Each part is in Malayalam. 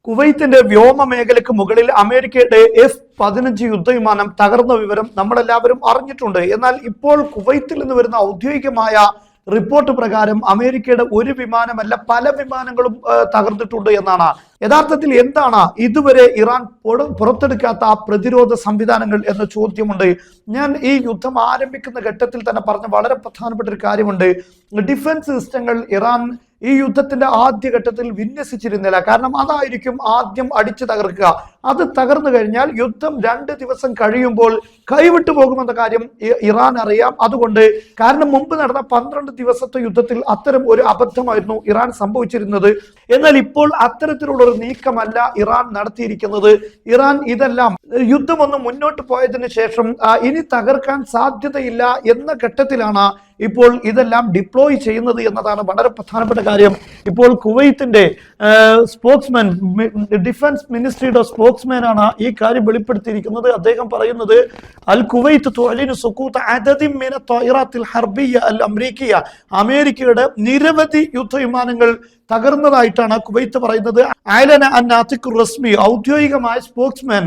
കുവൈത്തിന്റെ വ്യോമ മേഖലയ്ക്ക് മുകളിൽ അമേരിക്കയുടെ F-15 യുദ്ധവിമാനം തകർന്ന വിവരം നമ്മളെല്ലാവരും അറിഞ്ഞിട്ടുണ്ട്. എന്നാൽ ഇപ്പോൾ കുവൈത്തിൽ നിന്ന് വരുന്ന ഔദ്യോഗികമായ റിപ്പോർട്ട് പ്രകാരം അമേരിക്കയുടെ ഒരു വിമാനമല്ല പല വിമാനങ്ങളും തകർന്നിട്ടുണ്ട് എന്നാണ്. യഥാർത്ഥത്തിൽ എന്താണ് ഇതുവരെ ഇറാൻ പുറത്തെടുക്കാത്ത പ്രതിരോധ സംവിധാനങ്ങൾ എന്ന ചോദ്യമുണ്ട്. ഞാൻ ഈ യുദ്ധം ആരംഭിക്കുന്ന ഘട്ടത്തിൽ തന്നെ പറഞ്ഞ വളരെ പ്രധാനപ്പെട്ട ഒരു കാര്യമുണ്ട്. ഡിഫൻസ് സിസ്റ്റങ്ങൾ ഇറാൻ ഈ യുദ്ധത്തിന്റെ ആദ്യഘട്ടത്തിൽ വിന്യസിച്ചിരുന്നില്ല. കാരണം അതായിരിക്കും ആദ്യം അടിച്ചു തകർക്കുക. അത് തകർന്നു കഴിഞ്ഞാൽ യുദ്ധം 2 ദിവസം കഴിയുമ്പോൾ കൈവിട്ടു പോകുമെന്ന കാര്യം ഇറാൻ അറിയാം. അതുകൊണ്ട് കാരണം മുമ്പ് നടന്ന 12 ദിവസത്തെ യുദ്ധത്തിൽ അത്തരം ഒരു അബദ്ധമായിരുന്നു ഇറാൻ സംഭവിച്ചിരുന്നത്. എന്നാൽ ഇപ്പോൾ അത്തരത്തിലുള്ള ഒരു നീക്കമല്ല ഇറാൻ നടത്തിയിരിക്കുന്നത്. ഇറാൻ ഇതെല്ലാം യുദ്ധമൊന്ന് മുന്നോട്ട് പോയതിനു ശേഷം ഇനി തകർക്കാൻ സാധ്യതയില്ല എന്ന ഘട്ടത്തിലാണ് ഇപ്പോൾ ഇതെല്ലാം ഡിപ്ലോയ് ചെയ്യുന്നത് എന്നതാണ് വളരെ പ്രധാനപ്പെട്ട കാര്യം. ഇപ്പോൾ കുവൈത്തിന്റെ സ്പോക്സ്മാൻ, ഡിഫൻസ് മിനിസ്ട്രിയുടെ സ്പോക്സ്മാൻ ആണ് ഈ കാര്യം വെളിപ്പെടുത്തിയിരിക്കുന്നത്. അദ്ദേഹം പറയുന്നത് അൽ കുവൈത്ത് തുഅലിനു സുഖൂത അദദിൻ മിന ത്വയിറാത്തിൽ ഹർബിയ്യ അൽ അമേരിക്കിയ, അമേരിക്കയുടെ നിരവധി യുദ്ധവിമാനങ്ങൾ തകർന്നതായിട്ടാണ് കുവൈത്ത് പറയുന്നത്. അയലന അൻ നാതിഖുർ റസ്മി, ഔദ്യോഗികമായ സ്പോക്സ്മാൻ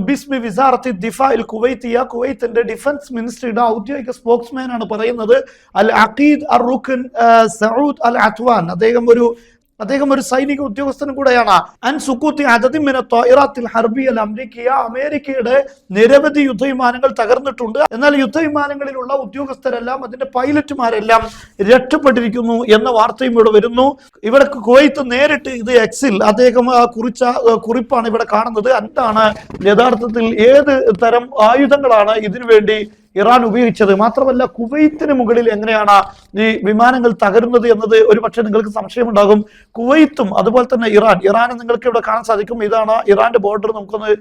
ബിസ്മി വിസാറത്തി ദിഫാഇൽ കുവൈത്തിയ, കുവൈത്തിന്റെ ഡിഫൻസ് മിനിസ്ട്രിയുടെ ഔദ്യോഗിക സ്പോക്സ്മാൻ ആണ് പറയുന്നത്. അൽ അഖീദ് അർ റുക്കൻ സഊദ് അൽ അത്വാൻ, അദ്ദേഹം ഒരു സൈനിക ഉദ്യോഗസ്ഥനും കൂടെയാണ്. അൻ സുഖൂത്തി അദദിൻ മിന ത്വയിറാത്തിൽ ഹർബിയ്യ അൽ അമേരിക്കിയ, അമേരിക്കയുടെ നിരവധി യുദ്ധവിമാനങ്ങൾ തകർന്നിട്ടുണ്ട്. എന്നാൽ യുദ്ധവിമാനങ്ങളിലുള്ള ഉദ്യോഗസ്ഥരെല്ലാം അതിന്റെ പൈലറ്റുമാരെല്ലാം രക്ഷപ്പെട്ടിരിക്കുന്നു എന്ന വാർത്തയും ഇവിടെ വരുന്നു. ഇവിടെ കുവൈത്ത് നേരിട്ട് ഇത് എക്സിൽ അദ്ദേഹം കുറിച്ച കുറിപ്പാണ് ഇവിടെ കാണുന്നത്. എന്താണ് യഥാർത്ഥത്തിൽ ഏത് തരം ആയുധങ്ങളാണ് ഇതിനു വേണ്ടി ഇറാൻ ഉപയോഗിച്ചത്, മാത്രമല്ല കുവൈത്തിന് മുകളിൽ എങ്ങനെയാണ് ഈ വിമാനങ്ങൾ തകരുന്നത് എന്നത് ഒരു പക്ഷേ നിങ്ങൾക്ക് സംശയമുണ്ടാകും. കുവൈത്തും അതുപോലെ തന്നെ ഇറാനെ നിങ്ങൾക്ക് ഇവിടെ കാണാൻ സാധിക്കും. ഇതാണ് ഇറാന്റെ ബോർഡർ. നമുക്കൊന്ന്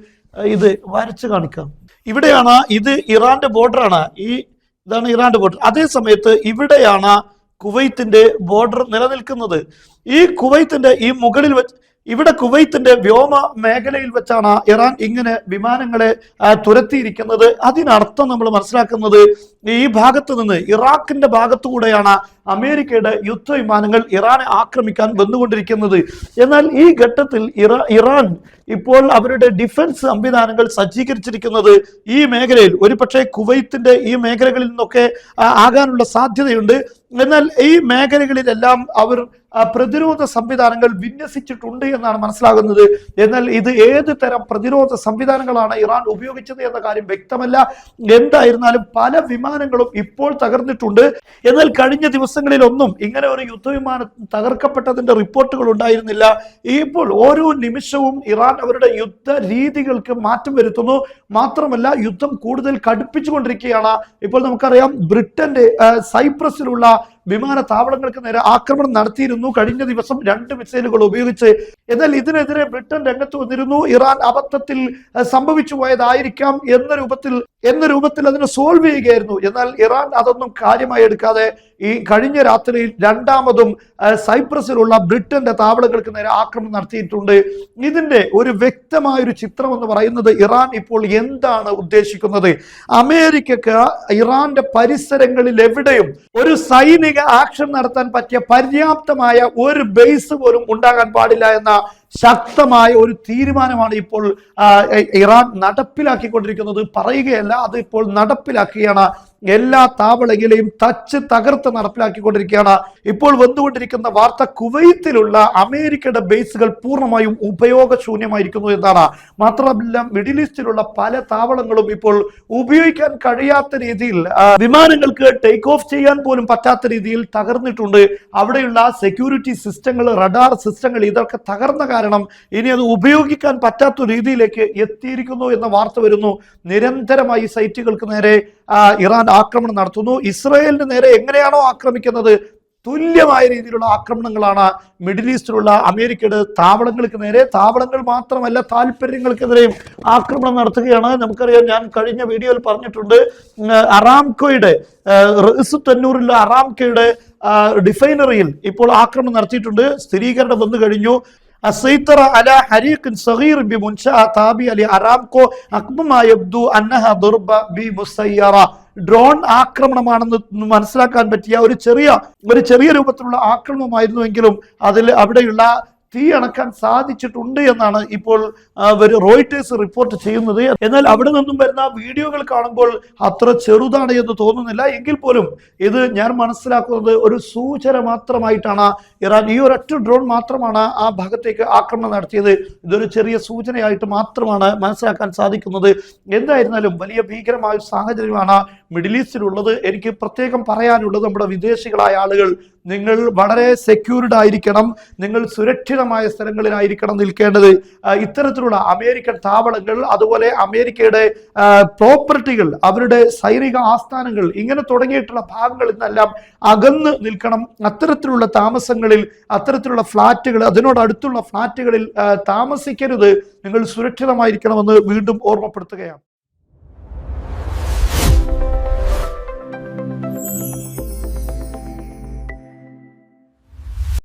ഇത് വരച്ച് കാണിക്കാം. ഇവിടെയാണ്, ഇത് ഇറാന്റെ ബോർഡറാണ്. ഇതാണ് ഇറാന്റെ ബോർഡർ. അതേ സമയത്ത് ഇവിടെയാണ് കുവൈത്തിന്റെ ബോർഡർ നിലനിൽക്കുന്നത്. ഈ കുവൈത്തിന്റെ ഈ മുകളിൽ വെച്ച് ഇവിടെ കുവൈത്തിന്റെ വ്യോമ മേഖലയിൽ വെച്ചാണ് ഇറാൻ ഇങ്ങനെ വിമാനങ്ങളെ തുരത്തിയിരിക്കുന്നത്. അതിനർത്ഥം നമ്മൾ മനസ്സിലാക്കുന്നത് ഈ ഭാഗത്ത് നിന്ന് ഇറാഖിന്റെ ഭാഗത്തുകൂടെയാണ് അമേരിക്കയുടെ യുദ്ധവിമാനങ്ങൾ ഇറാനെ ആക്രമിക്കാൻ വന്നുകൊണ്ടിരിക്കുന്നത്. എന്നാൽ ഈ ഘട്ടത്തിൽ ഇറാൻ ഇപ്പോൾ അവരുടെ ഡിഫൻസ് സംവിധാനങ്ങൾ സജ്ജീകരിച്ചിരിക്കുന്നത് ഈ മേഖലയിൽ, ഒരു പക്ഷേ കുവൈത്തിന്റെ ഈ മേഖലകളിൽ നിന്നൊക്കെ ആകാനുള്ള സാധ്യതയുണ്ട്. എന്നാൽ ഈ മേഖലകളിലെല്ലാം അവർ പ്രതിരോധ സംവിധാനങ്ങൾ വിന്യസിച്ചിട്ടുണ്ട് എന്നാണ് മനസ്സിലാകുന്നത്. എന്നാൽ ഇത് ഏത് തരം പ്രതിരോധ സംവിധാനങ്ങളാണ് ഇറാൻ ഉപയോഗിച്ചത് എന്ന കാര്യം വ്യക്തമല്ല. എന്തായിരുന്നാലും പല വിമാനങ്ങളും ഇപ്പോൾ തകർന്നിട്ടുണ്ട്. എന്നാൽ കഴിഞ്ഞ ദിവസങ്ങളിലൊന്നും ഇങ്ങനെ ഒരു യുദ്ധവിമാനം തകർക്കപ്പെട്ടതിന്റെ റിപ്പോർട്ടുകൾ ഉണ്ടായിരുന്നില്ല. ഇപ്പോൾ ഓരോ നിമിഷവും ഇറാൻ അവരുടെ യുദ്ധ രീതികൾക്ക് മാറ്റം വരുത്തുന്നു. മാത്രമല്ല യുദ്ധം കൂടുതൽ കടുപ്പിച്ചുകൊണ്ടിരിക്കുകയാണ്. ഇപ്പോൾ നമുക്കറിയാം ബ്രിട്ടന്റെ സൈപ്രസിലുള്ള വിമാനത്താവളങ്ങൾക്ക് നേരെ ആക്രമണം നടത്തിയിരുന്നു കഴിഞ്ഞ ദിവസം 2 മിസൈലുകൾ ഉപയോഗിച്ച്. എന്നാൽ ഇതിനെതിരെ ബ്രിട്ടൻ രംഗത്ത് വന്നിരുന്നു. ഇറാൻ അബദ്ധത്തിൽ സംഭവിച്ചു പോയതായിരിക്കാം എന്ന രൂപത്തിൽ അതിനെ സോൾവ് ചെയ്യുകയായിരുന്നു. എന്നാൽ ഇറാൻ അതൊന്നും കാര്യമായി എടുക്കാതെ ഈ കഴിഞ്ഞ രാത്രിയിൽ രണ്ടാമതും സൈപ്രസിലുള്ള ബ്രിട്ടന്റെ താവളങ്ങൾക്ക് നേരെ ആക്രമണം നടത്തിയിട്ടുണ്ട്. ഇതിന്റെ ഒരു വ്യക്തമായൊരു ചിത്രം എന്ന് പറയുന്നത് ഇറാൻ ഇപ്പോൾ എന്താണ് ഉദ്ദേശിക്കുന്നത്. അമേരിക്കക്ക് ഇറാന്റെ പരിസരങ്ങളിൽ എവിടെയും ഒരു സൈനിക ആക്ഷൻ നടത്താൻ പറ്റിയ പര്യാപ്തമായ ഒരു ബേസ് പോലും ഉണ്ടാകാൻ പാടില്ല എന്ന ശക്തമായ ഒരു തീരുമാനമാണ് ഇപ്പോൾ ഇറാൻ നടപ്പിലാക്കിക്കൊണ്ടിരിക്കുന്നത്. പറയുകയല്ല, അത് ഇപ്പോൾ നടപ്പിലാക്കുകയാണ്. എല്ലാ താവളങ്ങളെയും തകർത്ത് നടപ്പിലാക്കിക്കൊണ്ടിരിക്കുകയാണ്. ഇപ്പോൾ വന്നുകൊണ്ടിരിക്കുന്ന വാർത്ത കുവൈത്തിലുള്ള അമേരിക്കയുടെ ബേസുകൾ പൂർണ്ണമായും ഉപയോഗശൂന്യമായിരിക്കുന്നു എന്നാണ്. മാത്രമല്ല മിഡിൽ ഈസ്റ്റിലുള്ള പല താവളങ്ങളും ഇപ്പോൾ ഉപയോഗിക്കാൻ കഴിയാത്ത രീതിയിൽ, വിമാനങ്ങൾക്ക് ടേക്ക് ഓഫ് ചെയ്യാൻ പോലും പറ്റാത്ത രീതിയിൽ തകർന്നിട്ടുണ്ട്. അവിടെയുള്ള സെക്യൂരിറ്റി സിസ്റ്റങ്ങൾ, റഡാർ സിസ്റ്റങ്ങൾ ഇതൊക്കെ തകർന്ന കാരണം ഇനി അത് ഉപയോഗിക്കാൻ പറ്റാത്ത രീതിയിലേക്ക് എത്തിയിരിക്കുന്നു എന്ന വാർത്ത വരുന്നു. നിരന്തരമായി സൈറ്റുകൾക്ക് നേരെ ഇറാൻ ആക്രമണം നടത്തുന്നു. ഇസ്രായേലിന് നേരെ എങ്ങനെയാണോ ആക്രമിക്കുന്നത് തുല്യമായ രീതിയിലുള്ള ആക്രമണങ്ങളാണ് മിഡിൽ ഈസ്റ്റിലുള്ള അമേരിക്കയുടെ താവളങ്ങൾക്ക് നേരെ. താവളങ്ങൾ മാത്രമല്ല താല്പര്യങ്ങൾക്കെതിരെയും ആക്രമണം നടത്തുകയാണ്. നമുക്കറിയാം, ഞാൻ കഴിഞ്ഞ വീഡിയോയിൽ പറഞ്ഞിട്ടുണ്ട്, അറാംകോയുടെ തന്നൂറിലുള്ള അറാംകോയുടെ ഡിഫൈനറിയിൽ ഇപ്പോൾ ആക്രമണം നടത്തിയിട്ടുണ്ട്. സ്ഥിരീകരണം വന്നു കഴിഞ്ഞു. السيطرة على حريق صغير بمنشأة تابعة لأرامكو أقوى ما يبدو أنها ضربة بمسيرة. ഡ്രോൺ ആക്രമണമാണെന്ന് മനസ്സിലാക്കാൻ പറ്റിയ ഒരു ചെറിയ രൂപത്തിലുള്ള ആക്രമണമായിരുന്നുവെങ്കിലും അവിടെയുള്ള തീ അണക്കാൻ സാധിച്ചിട്ടുണ്ട് എന്നാണ് ഇപ്പോൾ റോയിട്ടേഴ്സ് റിപ്പോർട്ട് ചെയ്യുന്നത്. എന്നാൽ അവിടെ നിന്നും വരുന്ന വീഡിയോകൾ കാണുമ്പോൾ അത്ര ചെറുതാണ് എന്ന് തോന്നുന്നില്ല. എങ്കിൽ പോലും ഇത് ഞാൻ മനസ്സിലാക്കുന്നത് ഒരു സൂചന മാത്രമായിട്ടാണ്. ഇറാൻ ഈ ഒരൊറ്റ ഡ്രോൺ മാത്രമാണ് ആ ഭാഗത്തേക്ക് ആക്രമണം നടത്തിയത്. ഇതൊരു ചെറിയ സൂചനയായിട്ട് മാത്രമാണ് മനസ്സിലാക്കാൻ സാധിക്കുന്നത്. എന്തായിരുന്നാലും വലിയ ഭീകരമായ സാഹചര്യമാണ് മിഡിൽ ഈസ്റ്റിലുള്ളത്. എനിക്ക് പ്രത്യേകം പറയാനുള്ളത്, നമ്മുടെ വിദേശികളായ ആളുകൾ, നിങ്ങൾ വളരെ സെക്യൂർഡ് ആയിരിക്കണം, നിങ്ങൾ സുരക്ഷിതമായ സ്ഥലങ്ങളിലായിരിക്കണം നിൽക്കേണ്ടത്. ഇത്തരത്തിലുള്ള അമേരിക്കൻ താവളങ്ങൾ, അതുപോലെ അമേരിക്കയുടെ പ്രോപ്പർട്ടികൾ, അവരുടെ സൈനിക ആസ്ഥാനങ്ങൾ, ഇങ്ങനെ തുടങ്ങിയിട്ടുള്ള ഭാഗങ്ങളിൽ നിന്നെല്ലാം അകന്ന് നിൽക്കണം. അത്തരത്തിലുള്ള താമസങ്ങളിൽ, അത്തരത്തിലുള്ള ഫ്ലാറ്റുകൾ, അതിനോടടുത്തുള്ള ഫ്ലാറ്റുകളിൽ താമസിക്കരുത്. നിങ്ങൾ സുരക്ഷിതമായിരിക്കണമെന്ന് വീണ്ടും ഓർമ്മപ്പെടുത്തുകയാണ്.